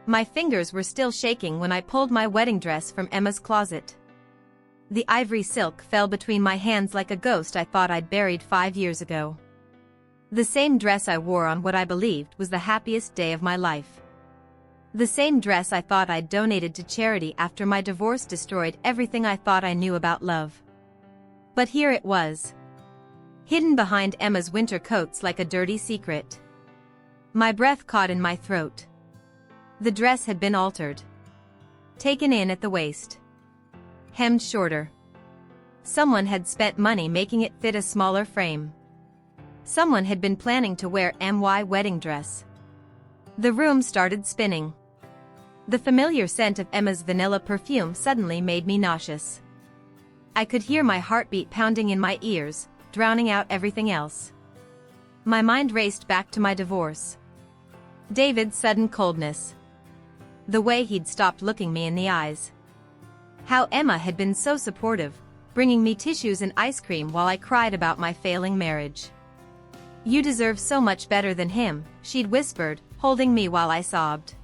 My fingers were still shaking when I pulled my wedding dress from Emma's closet. The ivory silk fell between my hands like a ghost I thought I'd buried 5 years ago. The same dress I wore on what I believed was the happiest day of my life. The same dress I thought I'd donated to charity after my divorce destroyed everything I thought I knew about love. But here it was, hidden behind Emma's winter coats like a dirty secret. My breath caught in my throat. The dress had been altered. Taken in at the waist. Hemmed shorter. Someone had spent money making it fit a smaller frame. Someone had been planning to wear my wedding dress. The room started spinning. The familiar scent of Emma's vanilla perfume suddenly made me nauseous. I could hear my heartbeat pounding in my ears, drowning out everything else. My mind raced back to my divorce. David's sudden coldness. The way he'd stopped looking me in the eyes. How Emma had been so supportive, bringing me tissues and ice cream while I cried about my failing marriage. "You deserve so much better than him," she'd whispered, holding me while I sobbed.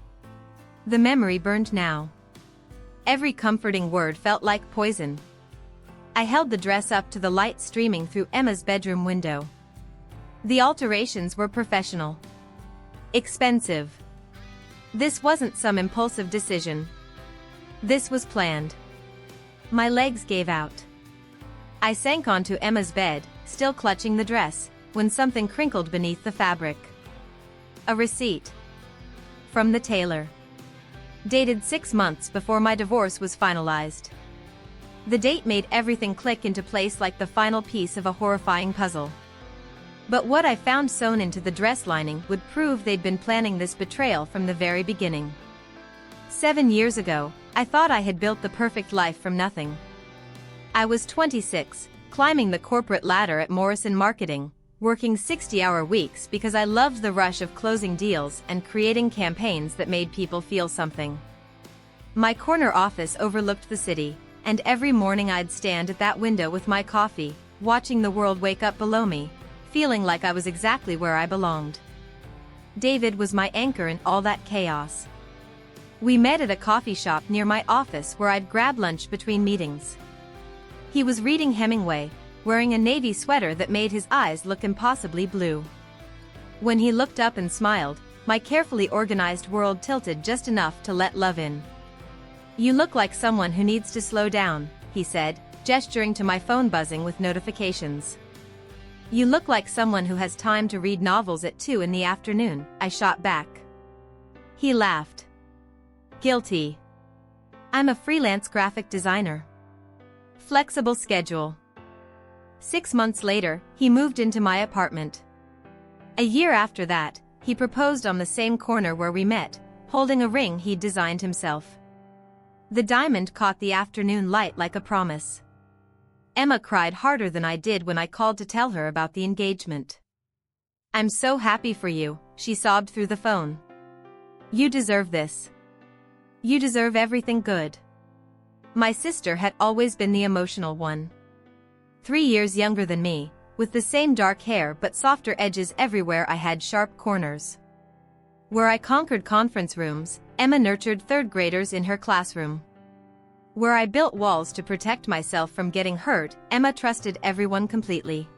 The memory burned now. Every comforting word felt like poison. I held the dress up to the light streaming through Emma's bedroom window. The alterations were professional. Expensive. This wasn't some impulsive decision. This was planned. My legs gave out. I sank onto Emma's bed, still clutching the dress, when something crinkled beneath the fabric. A receipt. From the tailor. Dated 6 months before my divorce was finalized. The date made everything click into place like the final piece of a horrifying puzzle. But what I found sewn into the dress lining would prove they'd been planning this betrayal from the very beginning. 7 years ago, I thought I had built the perfect life from nothing. I was 26, climbing the corporate ladder at Morrison Marketing, working 60-hour weeks because I loved the rush of closing deals and creating campaigns that made people feel something. My corner office overlooked the city, and every morning I'd stand at that window with my coffee, watching the world wake up below me, feeling like I was exactly where I belonged. David was my anchor in all that chaos. We met at a coffee shop near my office where I'd grab lunch between meetings. He was reading Hemingway, wearing a navy sweater that made his eyes look impossibly blue. When he looked up and smiled, my carefully organized world tilted just enough to let love in. "You look like someone who needs to slow down," he said, gesturing to my phone buzzing with notifications. "You look like someone who has time to read novels at 2 in the afternoon," I shot back. He laughed. "Guilty. I'm a freelance graphic designer. Flexible schedule." 6 months later, he moved into my apartment. A year after that, he proposed on the same corner where we met, holding a ring he'd designed himself. The diamond caught the afternoon light like a promise. Emma cried harder than I did when I called to tell her about the engagement. "I'm so happy for you," she sobbed through the phone. "You deserve this. You deserve everything good." My sister had always been the emotional one. 3 years younger than me, with the same dark hair but softer edges everywhere. I had sharp corners. Where I conquered conference rooms, Emma nurtured third graders in her classroom. Where I built walls to protect myself from getting hurt, Emma trusted everyone completely.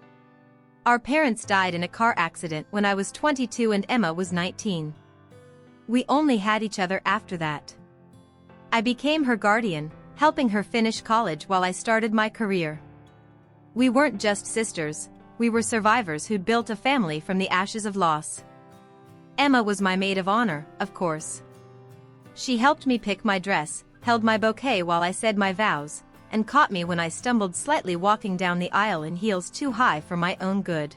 Our parents died in a car accident when I was 22 and Emma was 19. We only had each other after that. I became her guardian, helping her finish college while I started my career. We weren't just sisters, we were survivors who'd built a family from the ashes of loss. Emma was my maid of honor, of course. She helped me pick my dress, held my bouquet while I said my vows, and caught me when I stumbled slightly walking down the aisle in heels too high for my own good.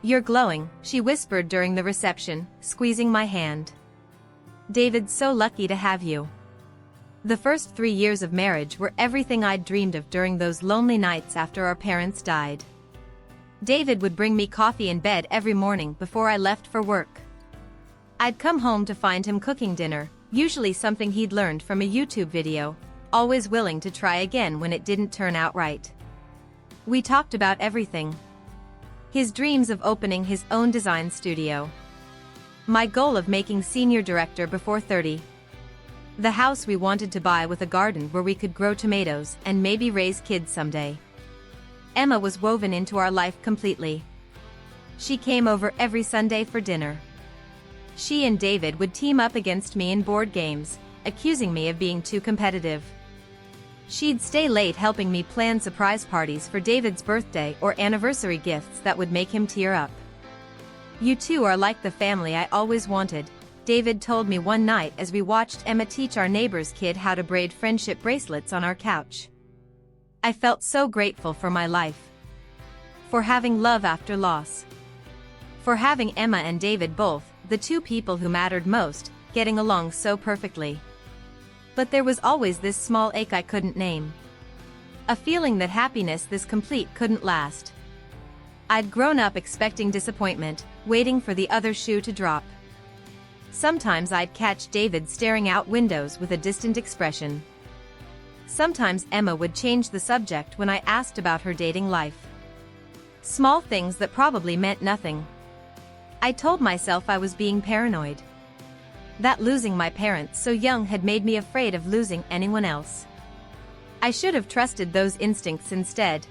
"You're glowing," she whispered during the reception, squeezing my hand. "David's so lucky to have you." The first 3 years of marriage were everything I'd dreamed of during those lonely nights after our parents died. David would bring me coffee in bed every morning before I left for work. I'd come home to find him cooking dinner, usually something he'd learned from a YouTube video, always willing to try again when it didn't turn out right. We talked about everything. His dreams of opening his own design studio. My goal of making senior director before 30. The house we wanted to buy with a garden where we could grow tomatoes and maybe raise kids someday. Emma was woven into our life completely. She came over every Sunday for dinner. She and David would team up against me in board games, accusing me of being too competitive. She'd stay late helping me plan surprise parties for David's birthday or anniversary gifts that would make him tear up. "You two are like the family I always wanted," David told me one night as we watched Emma teach our neighbor's kid how to braid friendship bracelets on our couch. I felt so grateful for my life. For having love after loss. For having Emma and David both, the two people who mattered most, getting along so perfectly. But there was always this small ache I couldn't name. A feeling that happiness this complete couldn't last. I'd grown up expecting disappointment, waiting for the other shoe to drop. Sometimes I'd catch David staring out windows with a distant expression. Sometimes Emma would change the subject when I asked about her dating life. Small things that probably meant nothing. I told myself I was being paranoid. That losing my parents so young had made me afraid of losing anyone else. I should have trusted those instincts instead.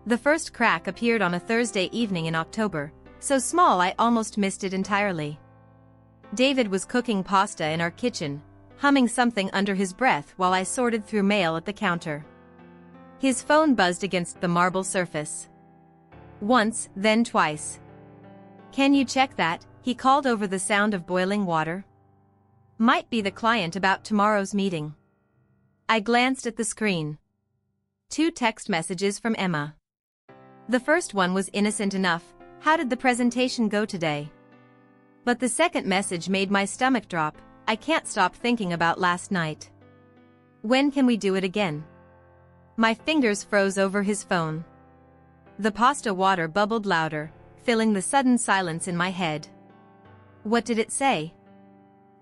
The first crack appeared on a Thursday evening in October, so small I almost missed it entirely. David was cooking pasta in our kitchen, humming something under his breath while I sorted through mail at the counter. His phone buzzed against the marble surface. Once, then twice. "Can you check that?" he called over the sound of boiling water. "Might be the client about tomorrow's meeting." I glanced at the screen. 2 text messages from Emma. The first one was innocent enough: "How did the presentation go today?" But the second message made my stomach drop. "I can't stop thinking about last night. When can we do it again?" My fingers froze over his phone. The pasta water bubbled louder, filling the sudden silence in my head. "What did it say?"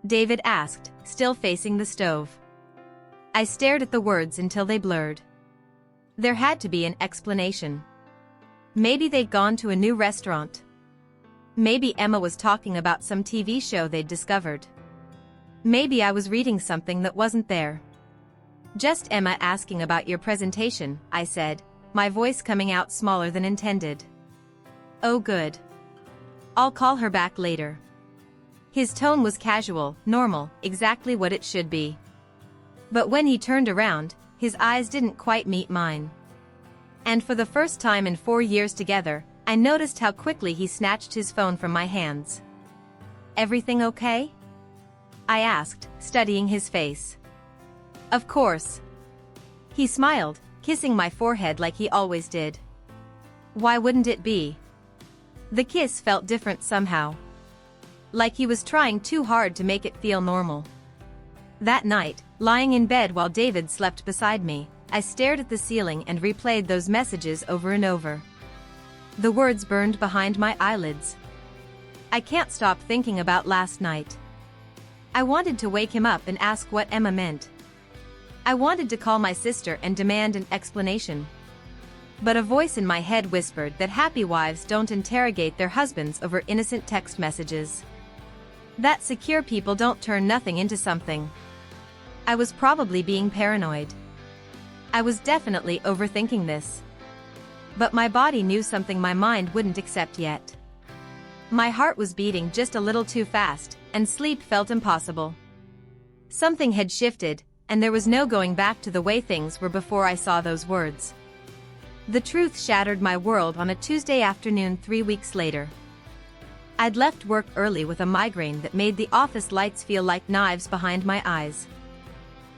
David asked, still facing the stove. I stared at the words until they blurred. There had to be an explanation. Maybe they'd gone to a new restaurant. Maybe Emma was talking about some TV show they'd discovered. Maybe I was reading something that wasn't there. "Just Emma asking about your presentation," I said, my voice coming out smaller than intended. "Oh good. I'll call her back later." His tone was casual, normal, exactly what it should be. But when he turned around, his eyes didn't quite meet mine. And for the first time in 4 years together, I noticed how quickly he snatched his phone from my hands. "Everything okay?" I asked, studying his face. "Of course." He smiled, kissing my forehead like he always did. Why wouldn't it be? The kiss felt different somehow. Like he was trying too hard to make it feel normal. That night, lying in bed while David slept beside me, I stared at the ceiling and replayed those messages over and over. The words burned behind my eyelids. I can't stop thinking about last night. I wanted to wake him up and ask what Emma meant. I wanted to call my sister and demand an explanation. But a voice in my head whispered that happy wives don't interrogate their husbands over innocent text messages. That secure people don't turn nothing into something. I was probably being paranoid. I was definitely overthinking this. But my body knew something my mind wouldn't accept yet. My heart was beating just a little too fast, and sleep felt impossible. Something had shifted, and there was no going back to the way things were before I saw those words. The truth shattered my world on a Tuesday afternoon 3 weeks later. I'd left work early with a migraine that made the office lights feel like knives behind my eyes.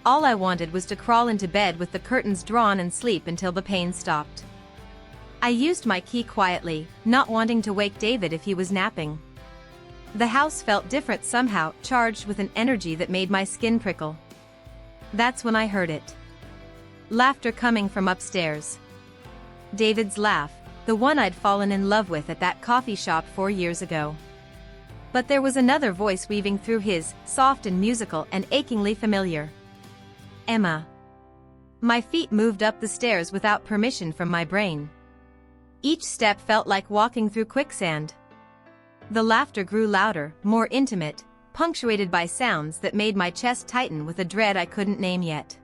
All I wanted was to crawl into bed with the curtains drawn and sleep until the pain stopped. I used my key quietly, not wanting to wake David if he was napping. The house felt different somehow, charged with an energy that made my skin prickle. That's when I heard it. Laughter coming from upstairs. David's laugh, the one I'd fallen in love with at that coffee shop 4 years ago. But there was another voice weaving through his, soft and musical and achingly familiar. "Emma." My feet moved up the stairs without permission from my brain. Each step felt like walking through quicksand. The laughter grew louder, more intimate, punctuated by sounds that made my chest tighten with a dread I couldn't name yet.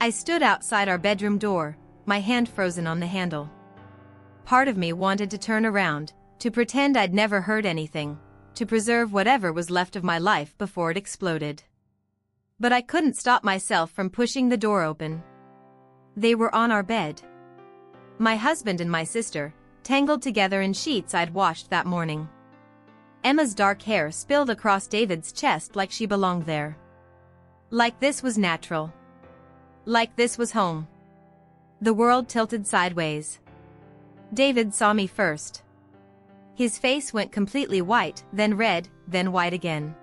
I stood outside our bedroom door, my hand frozen on the handle. Part of me wanted to turn around, to pretend I'd never heard anything, to preserve whatever was left of my life before it exploded. But I couldn't stop myself from pushing the door open. They were on our bed. My husband and my sister, tangled together in sheets I'd washed that morning. Emma's dark hair spilled across David's chest like she belonged there. Like this was natural. Like this was home. The world tilted sideways. David saw me first. His face went completely white, then red, then white again.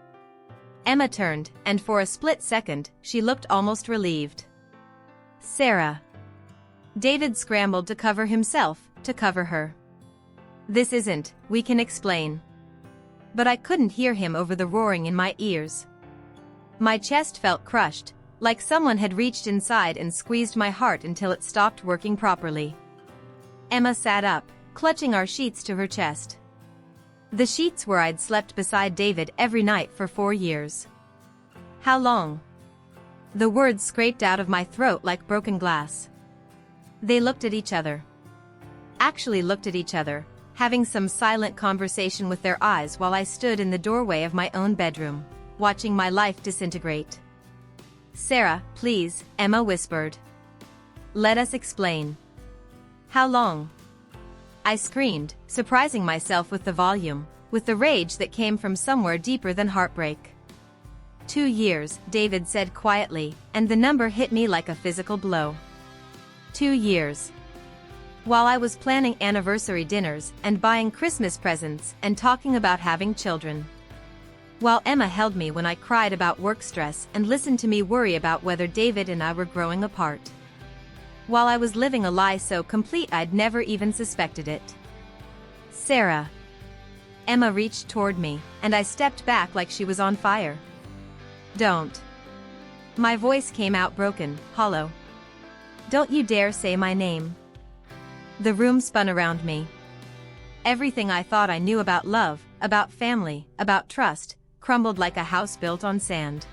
Emma turned, and for a split second, she looked almost relieved. Sarah. David scrambled to cover himself, to cover her. This isn't, we can explain. But I couldn't hear him over the roaring in my ears. My chest felt crushed, like someone had reached inside and squeezed my heart until it stopped working properly. Emma sat up, clutching our sheets to her chest. The sheets where I'd slept beside David every night for 4 years. How long? The words scraped out of my throat like broken glass. They looked at each other. Actually looked at each other, having some silent conversation with their eyes while I stood in the doorway of my own bedroom, watching my life disintegrate. Sarah, please, Emma whispered. Let us explain. How long? I screamed, surprising myself with the volume, with the rage that came from somewhere deeper than heartbreak. 2 years, David said quietly, and the number hit me like a physical blow. 2 years. While I was planning anniversary dinners and buying Christmas presents and talking about having children. While Emma held me when I cried about work stress and listened to me worry about whether David and I were growing apart. While I was living a lie so complete I'd never even suspected it. Sarah. Emma reached toward me, and I stepped back like she was on fire. Don't. My voice came out broken, hollow. Don't you dare say my name. The room spun around me. Everything I thought I knew about love, about family, about trust, crumbled like a house built on sand.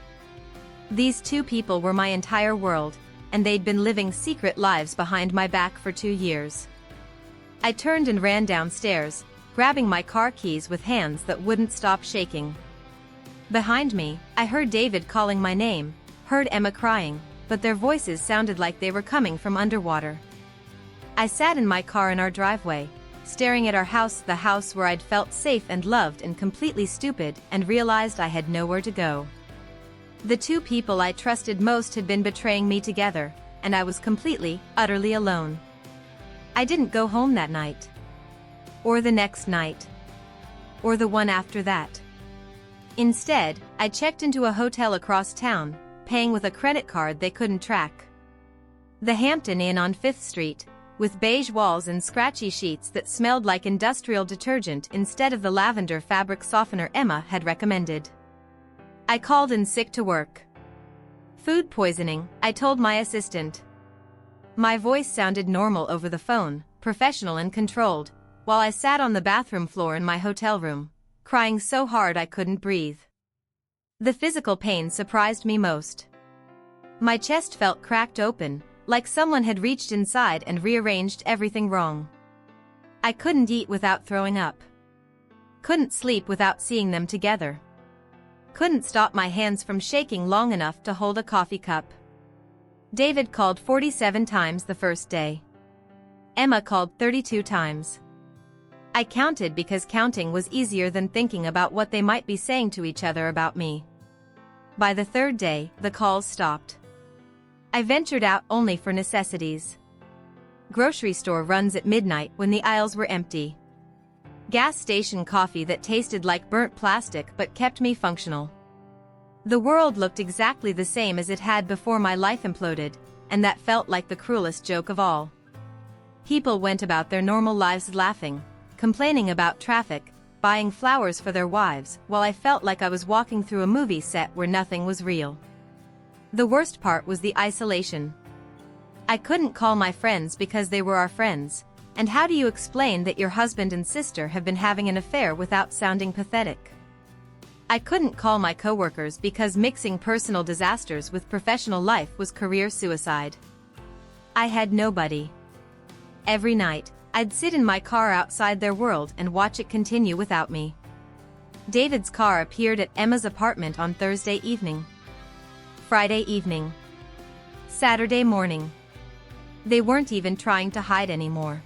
These 2 people were my entire world, and they'd been living secret lives behind my back for 2 years. I turned and ran downstairs, grabbing my car keys with hands that wouldn't stop shaking. Behind me, I heard David calling my name, heard Emma crying, but their voices sounded like they were coming from underwater. I sat in my car in our driveway, staring at our house, the house where I'd felt safe and loved and completely stupid, and realized I had nowhere to go. The 2 people I trusted most had been betraying me together, and I was completely, utterly alone. I didn't go home that night. Or the next night. Or the one after that. Instead, I checked into a hotel across town, paying with a credit card they couldn't track. The Hampton Inn on 5th Street, with beige walls and scratchy sheets that smelled like industrial detergent instead of the lavender fabric softener Emma had recommended. I called in sick to work. Food poisoning, I told my assistant. My voice sounded normal over the phone, professional and controlled, while I sat on the bathroom floor in my hotel room, crying so hard I couldn't breathe. The physical pain surprised me most. My chest felt cracked open, like someone had reached inside and rearranged everything wrong. I couldn't eat without throwing up. Couldn't sleep without seeing them together. Couldn't stop my hands from shaking long enough to hold a coffee cup. David called 47 times the first day. Emma called 32 times. I counted because counting was easier than thinking about what they might be saying to each other about me. By the 3rd day, the calls stopped. I ventured out only for necessities. Grocery store runs at midnight when the aisles were empty. Gas station coffee that tasted like burnt plastic but kept me functional. The world looked exactly the same as it had before my life imploded, and that felt like the cruelest joke of all. People went about their normal lives laughing, complaining about traffic, buying flowers for their wives, while I felt like I was walking through a movie set where nothing was real. The worst part was the isolation. I couldn't call my friends because they were our friends, And how do you explain that your husband and sister have been having an affair without sounding pathetic? I couldn't call my coworkers because mixing personal disasters with professional life was career suicide. I had nobody. Every night, I'd sit in my car outside their world and watch it continue without me. David's car appeared at Emma's apartment on Thursday evening. Friday evening. Saturday morning. They weren't even trying to hide anymore.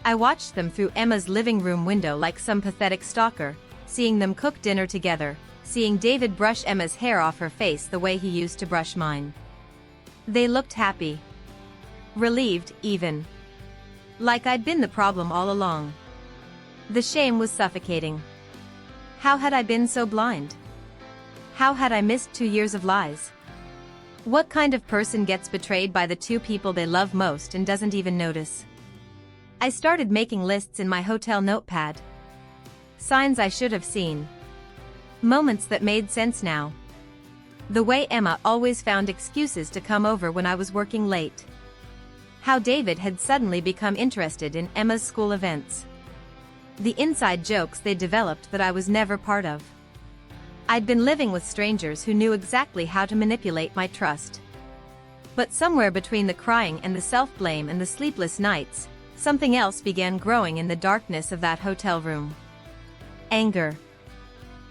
I watched them through Emma's living room window like some pathetic stalker, seeing them cook dinner together, seeing David brush Emma's hair off her face the way he used to brush mine. They looked happy. Relieved, even. Like I'd been the problem all along. The shame was suffocating. How had I been so blind? How had I missed 2 years of lies? What kind of person gets betrayed by the two people they love most and doesn't even notice? I started making lists in my hotel notepad. Signs I should have seen. Moments that made sense now. The way Emma always found excuses to come over when I was working late. How David had suddenly become interested in Emma's school events. The inside jokes they developed that I was never part of. I'd been living with strangers who knew exactly how to manipulate my trust. But somewhere between the crying and the self-blame and the sleepless nights, something else began growing in the darkness of that hotel room. Anger.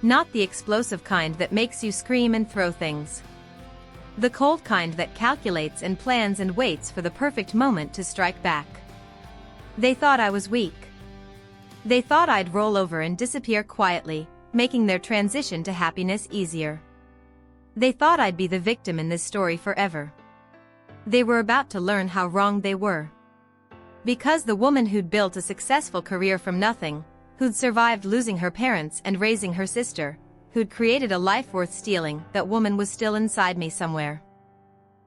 Not the explosive kind that makes you scream and throw things. The cold kind that calculates and plans and waits for the perfect moment to strike back. They thought I was weak. They thought I'd roll over and disappear quietly, making their transition to happiness easier. They thought I'd be the victim in this story forever. They were about to learn how wrong they were. Because the woman who'd built a successful career from nothing, who'd survived losing her parents and raising her sister, who'd created a life worth stealing, that woman was still inside me somewhere.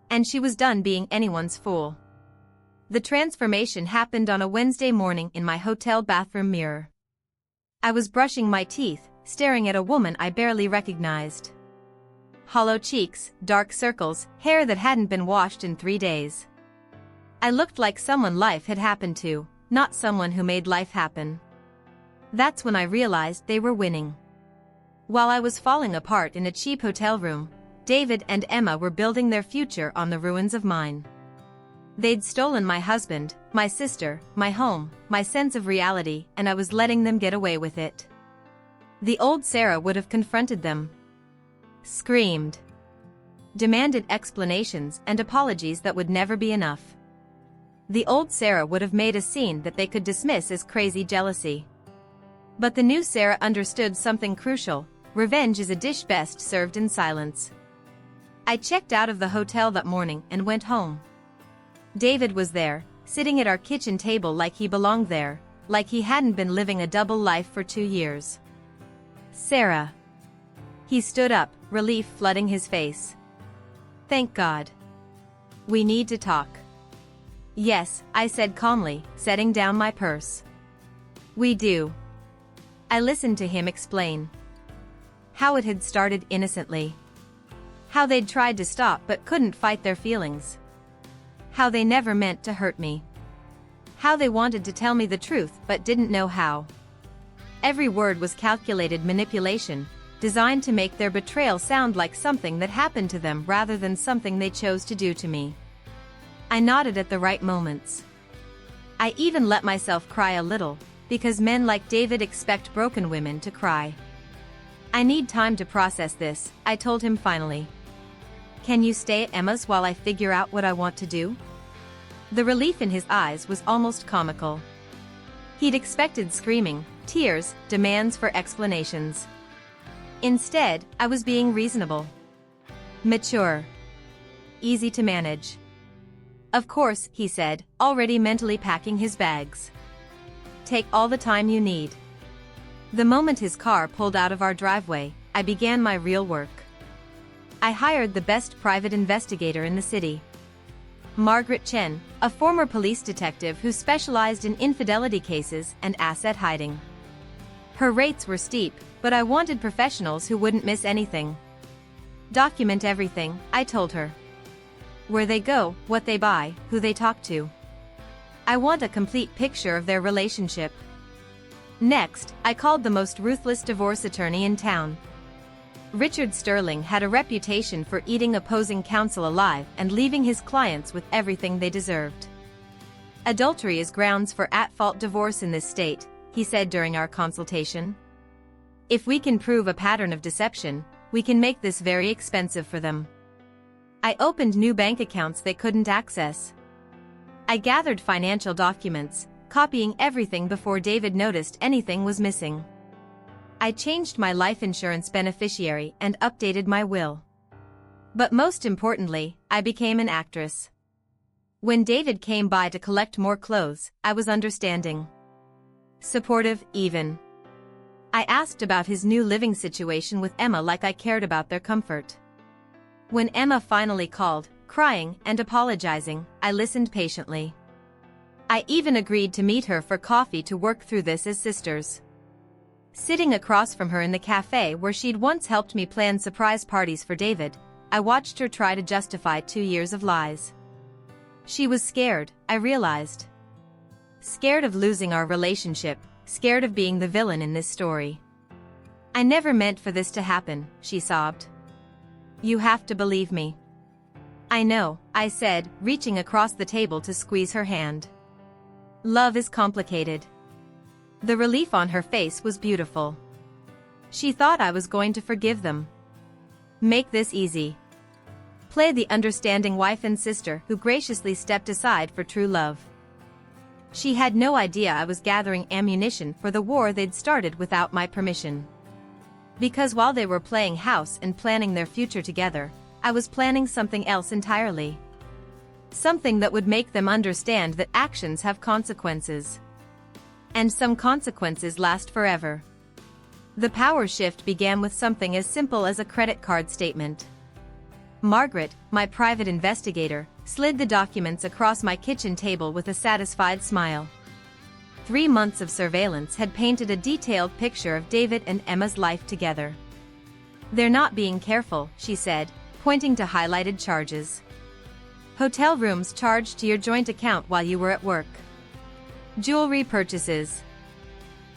And she was done being anyone's fool. The transformation happened on a Wednesday morning in my hotel bathroom mirror. I was brushing my teeth, staring at a woman I barely recognized. Hollow cheeks, dark circles, hair that hadn't been washed in 3 days. I looked like someone life had happened to, not someone who made life happen. That's when I realized they were winning. While I was falling apart in a cheap hotel room, David and Emma were building their future on the ruins of mine. They'd stolen my husband, my sister, my home, my sense of reality, and I was letting them get away with it. The old Sarah would have confronted them. Screamed. Demanded explanations and apologies that would never be enough. The old Sarah would have made a scene that they could dismiss as crazy jealousy. But the new Sarah understood something crucial: revenge is a dish best served in silence. I checked out of the hotel that morning and went home. David was there, sitting at our kitchen table like he belonged there, like he hadn't been living a double life for 2 years. Sarah. He stood up, relief flooding his face. Thank God. We need to talk. Yes, I said calmly, setting down my purse. We do. I listened to him explain. How it had started innocently. How they'd tried to stop but couldn't fight their feelings. How they never meant to hurt me. How they wanted to tell me the truth but didn't know how. Every word was calculated manipulation, designed to make their betrayal sound like something that happened to them rather than something they chose to do to me. I nodded at the right moments. I even let myself cry a little, because men like David expect broken women to cry. I need time to process this, I told him finally. Can you stay at Emma's while I figure out what I want to do? The relief in his eyes was almost comical. He'd expected screaming, tears, demands for explanations. Instead, I was being reasonable. Mature. Easy to manage. Of course, he said, already mentally packing his bags. Take all the time you need. The moment his car pulled out of our driveway, I began my real work. I hired the best private investigator in the city. Margaret Chen, a former police detective who specialized in infidelity cases and asset hiding. Her rates were steep, but I wanted professionals who wouldn't miss anything. Document everything, I told her. Where they go, what they buy, who they talk to. I want a complete picture of their relationship. Next, I called the most ruthless divorce attorney in town. Richard Sterling had a reputation for eating opposing counsel alive and leaving his clients with everything they deserved. Adultery is grounds for at-fault divorce in this state, he said during our consultation. If we can prove a pattern of deception, we can make this very expensive for them. I opened new bank accounts they couldn't access. I gathered financial documents, copying everything before David noticed anything was missing. I changed my life insurance beneficiary and updated my will. But most importantly, I became an actress. When David came by to collect more clothes, I was understanding. Supportive, even. I asked about his new living situation with Emma like I cared about their comfort. When Emma finally called, crying and apologizing, I listened patiently. I even agreed to meet her for coffee to work through this as sisters. Sitting across from her in the cafe where she'd once helped me plan surprise parties for David, I watched her try to justify 2 years of lies. She was scared, I realized. Scared of losing our relationship, scared of being the villain in this story. I never meant for this to happen, she sobbed. You have to believe me. I know, I said, reaching across the table to squeeze her hand. Love is complicated. The relief on her face was beautiful. She thought I was going to forgive them. Make this easy. Play the understanding wife and sister who graciously stepped aside for true love. She had no idea I was gathering ammunition for the war they'd started without my permission. Because while they were playing house and planning their future together, I was planning something else entirely. Something that would make them understand that actions have consequences. And some consequences last forever. The power shift began with something as simple as a credit card statement. Margaret, my private investigator, slid the documents across my kitchen table with a satisfied smile. 3 months of surveillance had painted a detailed picture of David and Emma's life together. They're not being careful, she said, pointing to highlighted charges. Hotel rooms charged to your joint account while you were at work. Jewelry purchases.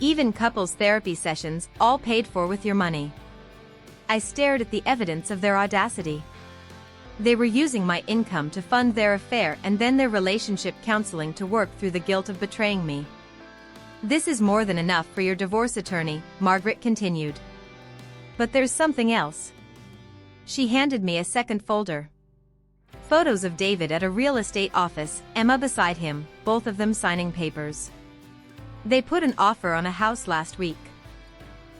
Even couples therapy sessions, all paid for with your money. I stared at the evidence of their audacity. They were using my income to fund their affair and then their relationship counseling to work through the guilt of betraying me. This is more than enough for your divorce attorney, Margaret continued. But there's something else. She handed me a second folder. Photos of David at a real estate office, Emma beside him, both of them signing papers. They put an offer on a house last week.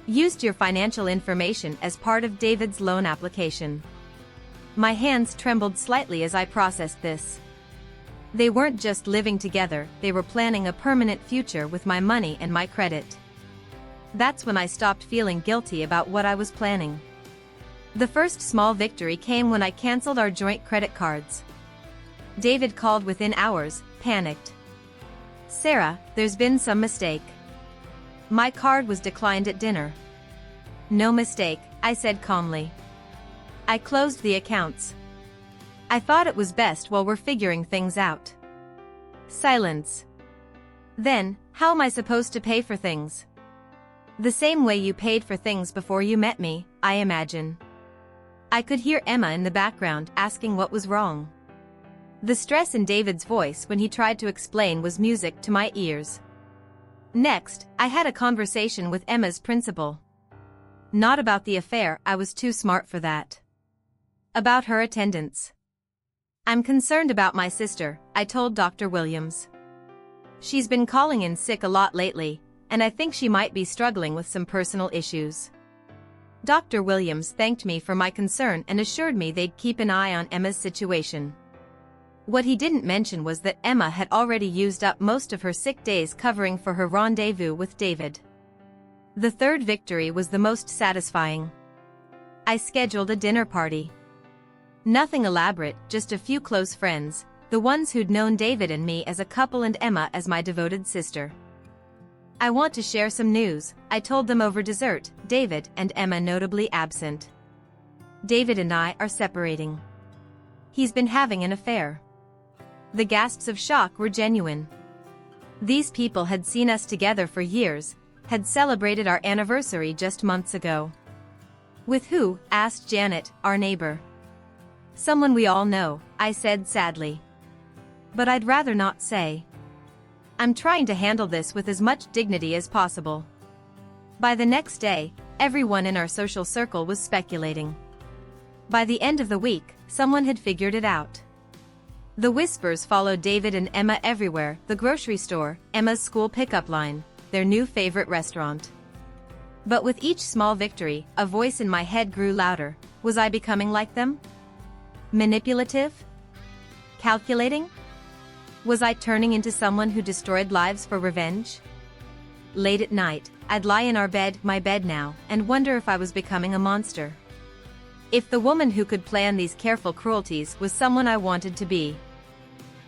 Used your financial information as part of David's loan application. My hands trembled slightly as I processed this. They weren't just living together, they were planning a permanent future with my money and my credit. That's when I stopped feeling guilty about what I was planning. The first small victory came when I canceled our joint credit cards. David called within hours, panicked. Sarah, there's been some mistake. My card was declined at dinner. No mistake, I said calmly. I closed the accounts. I thought it was best while we're figuring things out. Silence. Then, how am I supposed to pay for things? The same way you paid for things before you met me, I imagine. I could hear Emma in the background asking what was wrong. The stress in David's voice when he tried to explain was music to my ears. Next, I had a conversation with Emma's principal. Not about the affair, I was too smart for that. About her attendance. I'm concerned about my sister, I told Dr. Williams. She's been calling in sick a lot lately, and I think she might be struggling with some personal issues. Dr. Williams thanked me for my concern and assured me they'd keep an eye on Emma's situation. What he didn't mention was that Emma had already used up most of her sick days covering for her rendezvous with David. The third victory was the most satisfying. I scheduled a dinner party. Nothing elaborate, just a few close friends, the ones who'd known David and me as a couple and Emma as my devoted sister. I want to share some news, I told them over dessert, David and Emma notably absent. David and I are separating. He's been having an affair. The gasps of shock were genuine. These people had seen us together for years, had celebrated our anniversary just months ago. With who? Asked Janet, our neighbor. Someone we all know, I said sadly. But I'd rather not say. I'm trying to handle this with as much dignity as possible. By the next day, everyone in our social circle was speculating. By the end of the week, someone had figured it out. The whispers followed David and Emma everywhere: the grocery store, Emma's school pickup line, their new favorite restaurant. But with each small victory, a voice in my head grew louder. Was I becoming like them? Manipulative? Calculating? Was I turning into someone who destroyed lives for revenge? Late at night, I'd lie in my bed now, and wonder if I was becoming a monster. If the woman who could plan these careful cruelties was someone I wanted to be.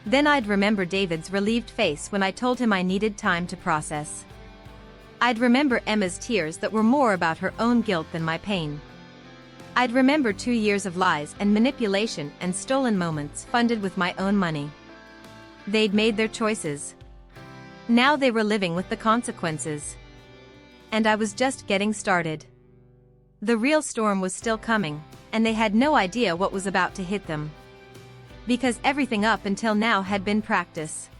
Then I'd remember David's relieved face when I told him I needed time to process. I'd remember Emma's tears that were more about her own guilt than my pain. I'd remember 2 years of lies and manipulation and stolen moments funded with my own money. They'd made their choices. Now they were living with the consequences. And I was just getting started. The real storm was still coming, and they had no idea what was about to hit them. Because everything up until now had been practice.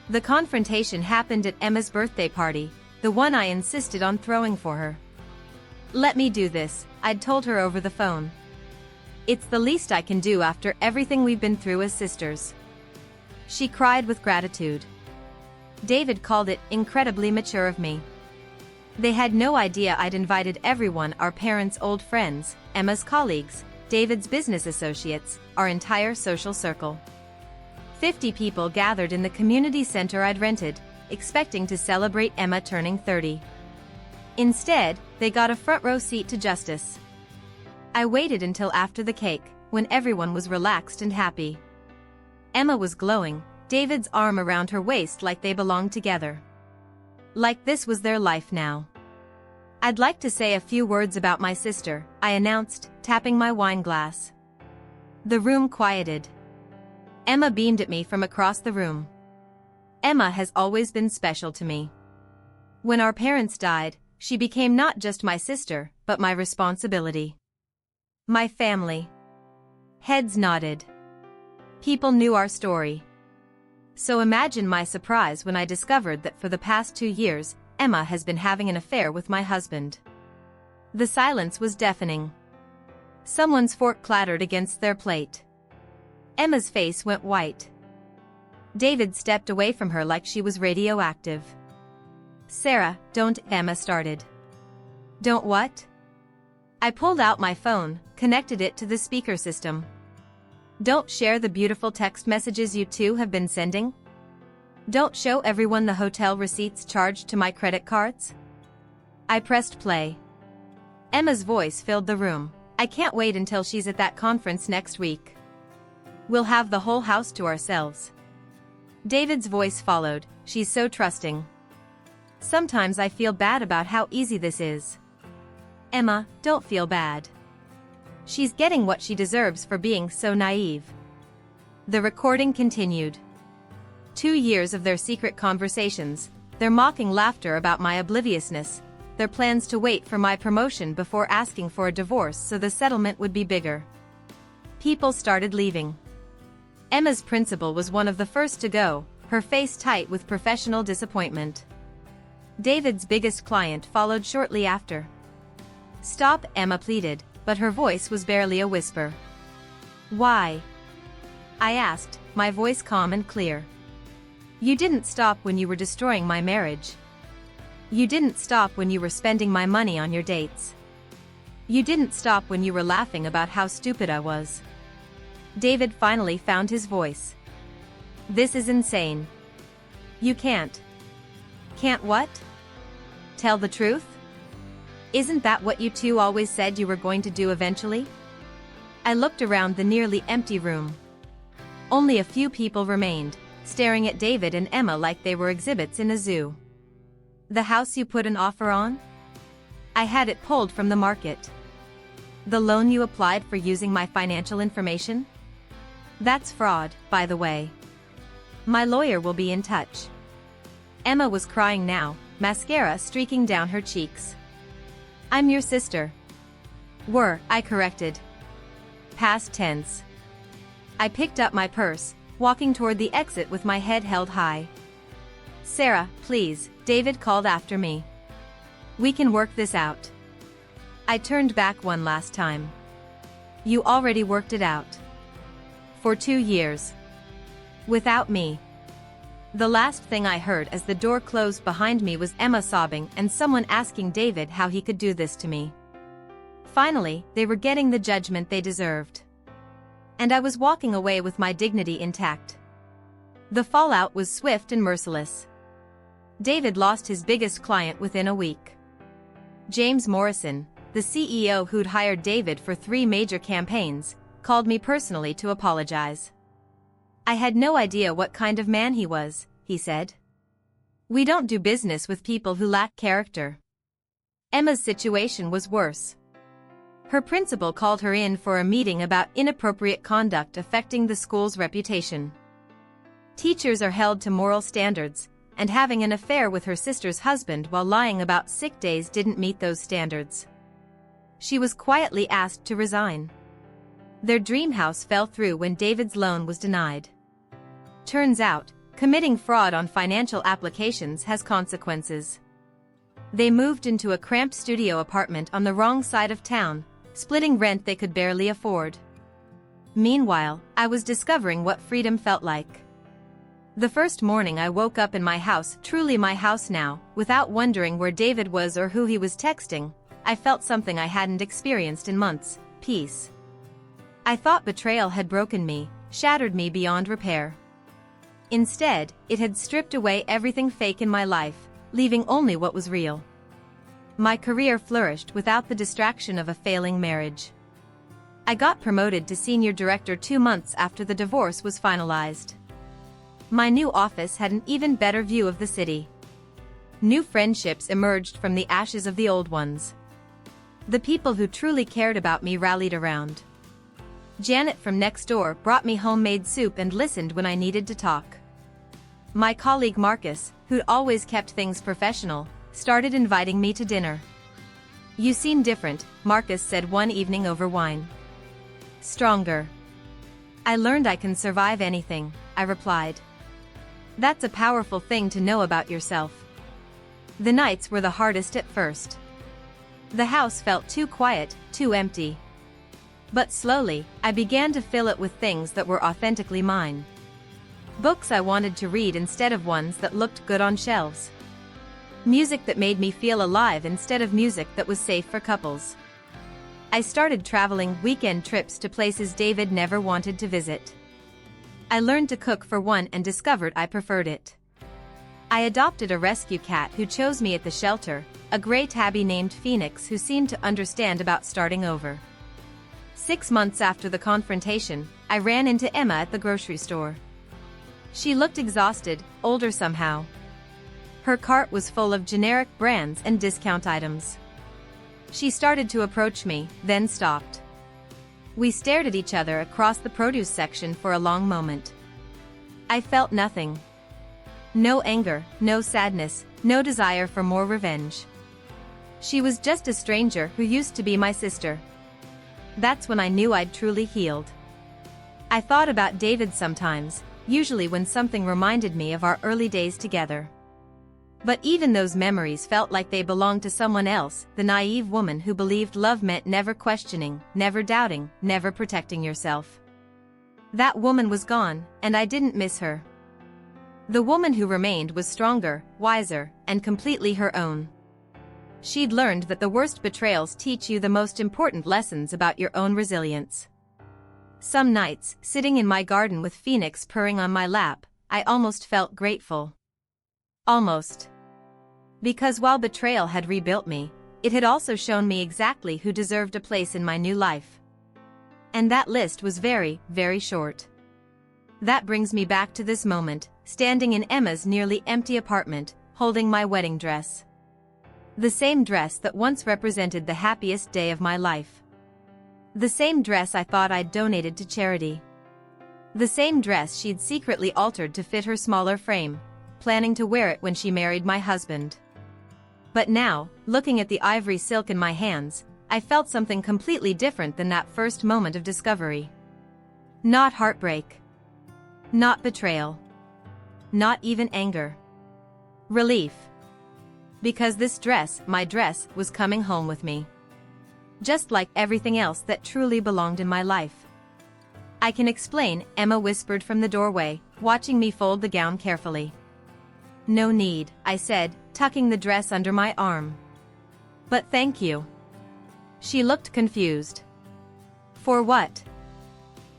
The confrontation happened at Emma's birthday party, the one I insisted on throwing for her. Let me do this, I'd told her over the phone. It's the least I can do after everything we've been through as sisters. She cried with gratitude. David called it incredibly mature of me. They had no idea I'd invited everyone: our parents' old friends, Emma's colleagues, David's business associates, our entire social circle. 50 people gathered in the community center I'd rented, expecting to celebrate Emma turning 30. Instead, they got a front row seat to justice. I waited until after the cake, when everyone was relaxed and happy. Emma was glowing, David's arm around her waist like they belonged together. Like this was their life now. I'd like to say a few words about my sister, I announced, tapping my wine glass. The room quieted. Emma beamed at me from across the room. Emma has always been special to me. When our parents died, she became not just my sister, but my responsibility. My family. Heads nodded. People knew our story. So imagine my surprise when I discovered that for the past 2 years, Emma has been having an affair with my husband. The silence was deafening. Someone's fork clattered against their plate. Emma's face went white. David stepped away from her like she was radioactive. Sarah, don't, Emma started. Don't what? I pulled out my phone, connected it to the speaker system. Don't share the beautiful text messages you two have been sending? Don't show everyone the hotel receipts charged to my credit cards? I pressed play. Emma's voice filled the room. I can't wait until she's at that conference next week. We'll have the whole house to ourselves. David's voice followed. She's so trusting. Sometimes I feel bad about how easy this is. Emma, don't feel bad. She's getting what she deserves for being so naive. The recording continued. 2 years of their secret conversations, their mocking laughter about my obliviousness, their plans to wait for my promotion before asking for a divorce so the settlement would be bigger. People started leaving. Emma's principal was one of the first to go, her face tight with professional disappointment. David's biggest client followed shortly after. Stop, Emma pleaded, but her voice was barely a whisper. Why? I asked, my voice calm and clear. You didn't stop when you were destroying my marriage. You didn't stop when you were spending my money on your dates. You didn't stop when you were laughing about how stupid I was. David finally found his voice. This is insane. You can't. Can't what? Tell the truth? Isn't that what you two always said you were going to do eventually? I looked around the nearly empty room. Only a few people remained, staring at David and Emma like they were exhibits in a zoo. The house you put an offer on? I had it pulled from the market. The loan you applied for using my financial information? That's fraud, by the way. My lawyer will be in touch. Emma was crying now, mascara streaking down her cheeks. I'm your sister. Were, I corrected. Past tense. I picked up my purse, walking toward the exit with my head held high. Sarah, please, David called after me. We can work this out. I turned back one last time. You already worked it out. For 2 years. Without me. The last thing I heard as the door closed behind me was Emma sobbing and someone asking David how he could do this to me. Finally, they were getting the judgment they deserved. And I was walking away with my dignity intact. The fallout was swift and merciless. David lost his biggest client within a week. James Morrison, the CEO who'd hired David for 3 major campaigns, called me personally to apologize. I had no idea what kind of man he was, he said. We don't do business with people who lack character. Emma's situation was worse. Her principal called her in for a meeting about inappropriate conduct affecting the school's reputation. Teachers are held to moral standards, and having an affair with her sister's husband while lying about sick days didn't meet those standards. She was quietly asked to resign. Their dream house fell through when David's loan was denied. Turns out, committing fraud on financial applications has consequences. They moved into a cramped studio apartment on the wrong side of town, splitting rent they could barely afford. Meanwhile, I was discovering what freedom felt like. The first morning I woke up in my house, truly my house now, without wondering where David was or who he was texting, I felt something I hadn't experienced in months: peace. I thought betrayal had broken me, shattered me beyond repair. Instead, it had stripped away everything fake in my life, leaving only what was real. My career flourished without the distraction of a failing marriage. I got promoted to senior director 2 months after the divorce was finalized. My new office had an even better view of the city. New friendships emerged from the ashes of the old ones. The people who truly cared about me rallied around. Janet from next door brought me homemade soup and listened when I needed to talk. My colleague Marcus, who'd always kept things professional, started inviting me to dinner. You seem different, Marcus said one evening over wine. Stronger. I learned I can survive anything, I replied. That's a powerful thing to know about yourself. The nights were the hardest at first. The house felt too quiet, too empty. But slowly, I began to fill it with things that were authentically mine. Books I wanted to read instead of ones that looked good on shelves. Music that made me feel alive instead of music that was safe for couples. I started traveling weekend trips to places David never wanted to visit. I learned to cook for one and discovered I preferred it. I adopted a rescue cat who chose me at the shelter, a gray tabby named Phoenix who seemed to understand about starting over. 6 months after the confrontation, I ran into Emma at the grocery store. She looked exhausted, older somehow. Her cart was full of generic brands and discount items. She started to approach me, then stopped. We stared at each other across the produce section for a long moment. I felt nothing. No anger, no sadness, no desire for more revenge. She was just a stranger who used to be my sister. That's when I knew I'd truly healed. I thought about David sometimes, usually when something reminded me of our early days together. But even those memories felt like they belonged to someone else, the naive woman who believed love meant never questioning, never doubting, never protecting yourself. That woman was gone, and I didn't miss her. The woman who remained was stronger, wiser, and completely her own. She'd learned that the worst betrayals teach you the most important lessons about your own resilience. Some nights, sitting in my garden with Phoenix purring on my lap, I almost felt grateful. Almost. Because while betrayal had rebuilt me, it had also shown me exactly who deserved a place in my new life. And that list was very, very short. That brings me back to this moment, standing in Emma's nearly empty apartment, holding my wedding dress. The same dress that once represented the happiest day of my life. The same dress I thought I'd donated to charity. The same dress she'd secretly altered to fit her smaller frame, planning to wear it when she married my husband. But now, looking at the ivory silk in my hands, I felt something completely different than that first moment of discovery. Not heartbreak. Not betrayal. Not even anger. Relief. Because this dress, my dress, was coming home with me. Just like everything else that truly belonged in my life. I can explain, Emma whispered from the doorway, watching me fold the gown carefully. No need, I said, tucking the dress under my arm. But thank you. She looked confused. For what?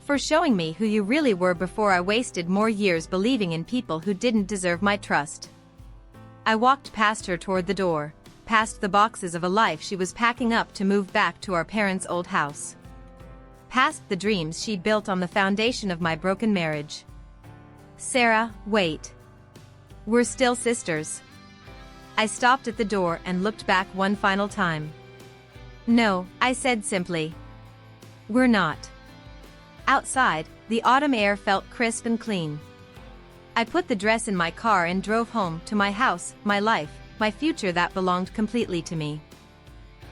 For showing me who you really were before I wasted more years believing in people who didn't deserve my trust. I walked past her toward the door, past the boxes of a life she was packing up to move back to our parents' old house. Past the dreams she'd built on the foundation of my broken marriage. Sarah, wait. We're still sisters. I stopped at the door and looked back one final time. No, I said simply. We're not. Outside, the autumn air felt crisp and clean. I put the dress in my car and drove home to my house, my life, my future that belonged completely to me.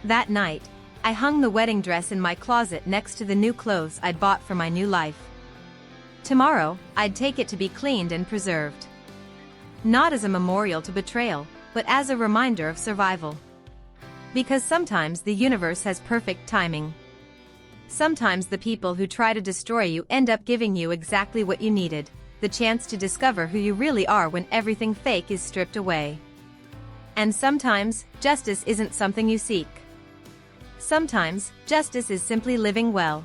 That night, I hung the wedding dress in my closet next to the new clothes I'd bought for my new life. Tomorrow, I'd take it to be cleaned and preserved. Not as a memorial to betrayal, but as a reminder of survival. Because sometimes the universe has perfect timing. Sometimes the people who try to destroy you end up giving you exactly what you needed, the chance to discover who you really are when everything fake is stripped away. And sometimes, justice isn't something you seek. Sometimes, justice is simply living well.